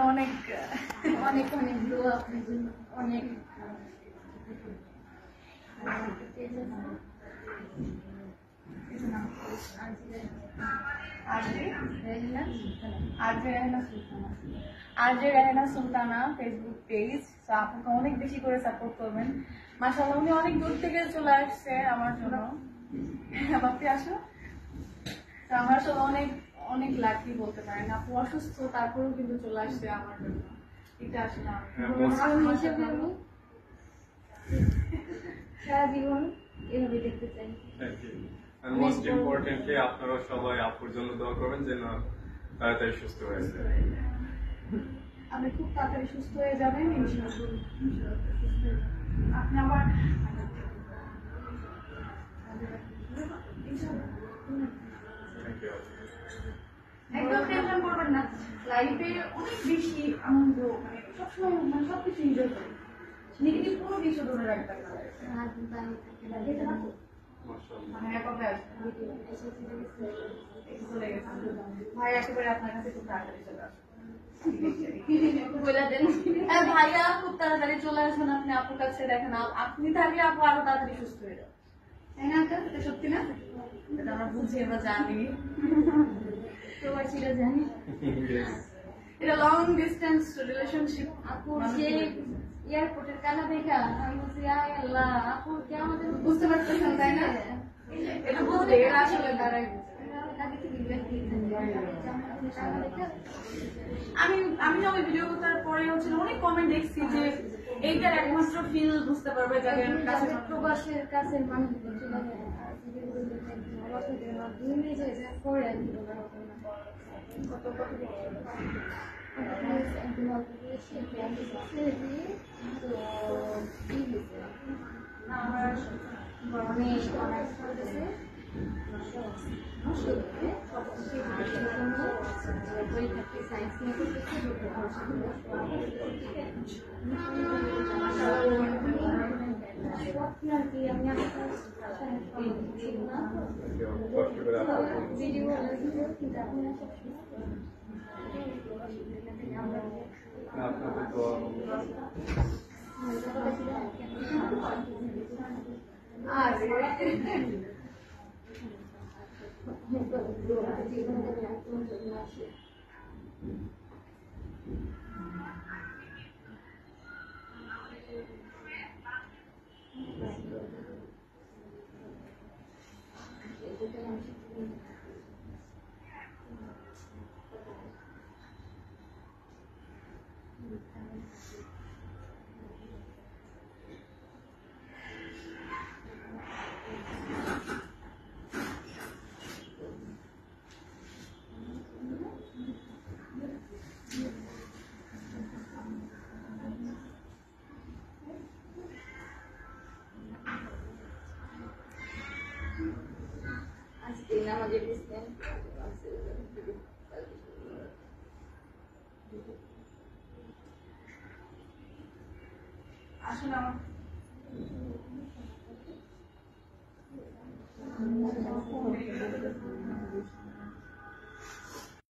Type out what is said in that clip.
অনেক অনেক অনেক দোয়া আপনার জন্য অনেক রেহানা সুলতানা ফেসবুক পেজ। তো আপনাকে অনেক বেশি করে সাপোর্ট করবেন। মাশাআল্লাহ উনি অনেক দূর থেকে চলে আসছে আমার জন্য। বাপি আসো। তো আমার আসলে অনেক অনেক লাকি বলতে পারেন। আপু অসুস্থ তারপরেও কিন্তু চলে আসছে আমার জন্য। এটা আসলে হিসেবে আমি সারা জীবন এভাবে দেখতে চাই। And most importantly, আপনারা সবাই আপুর জন্য দোয়া করবেন যেন তাড়াতাড়ি সুস্থ হয়ে যায়। আপনি খুব তাড়াতাড়ি সুস্থ হয়ে যাবেন ইনশাআল্লাহ। আপনি আমার একদম টেনশন করবেন না। লাইফে অনেক বেশি আনন্দ মানে সবসময় মানে সবকিছু এনজয় করি। নেগেটিভ কোনো কিছু ধরে রাখবেন না। ভাই একেবারে আপনার কাছে খুব তাড়াতাড়ি চলে আসবে। ভাইয়া খুব তাড়াতাড়ি চলে আসবেন আপনি আপুর কাছে। দেখেন আপনি থাকলে আপু আরো তাড়াতাড়ি সুস্থ হয়ে যাবে, তাই না? এটা সত্যি না? এটা আমরা বুঝি, আমরা জানি, প্রবাসীরা জানি এটা লং ডিস্টেন্স রিলেশনশিপ। আপু সে এয়ারপোর্টের কানা দেখা আমি বলছি আল্লাহ আপু কে আমাদের বুঝতে পারতেছেন, তাই না? এটা বুঝলে এরা আসলে তারাই আমি না ওই ভিডিও করার পরে হচ্ছে অনেক কমেন্ট দেখছি যে এইটার একমাত্র ফিল বুঝতে পারবে যাদের কাছে প্রবাসের কাছে মানুষ আপনাদের দোয়া আসলে আমার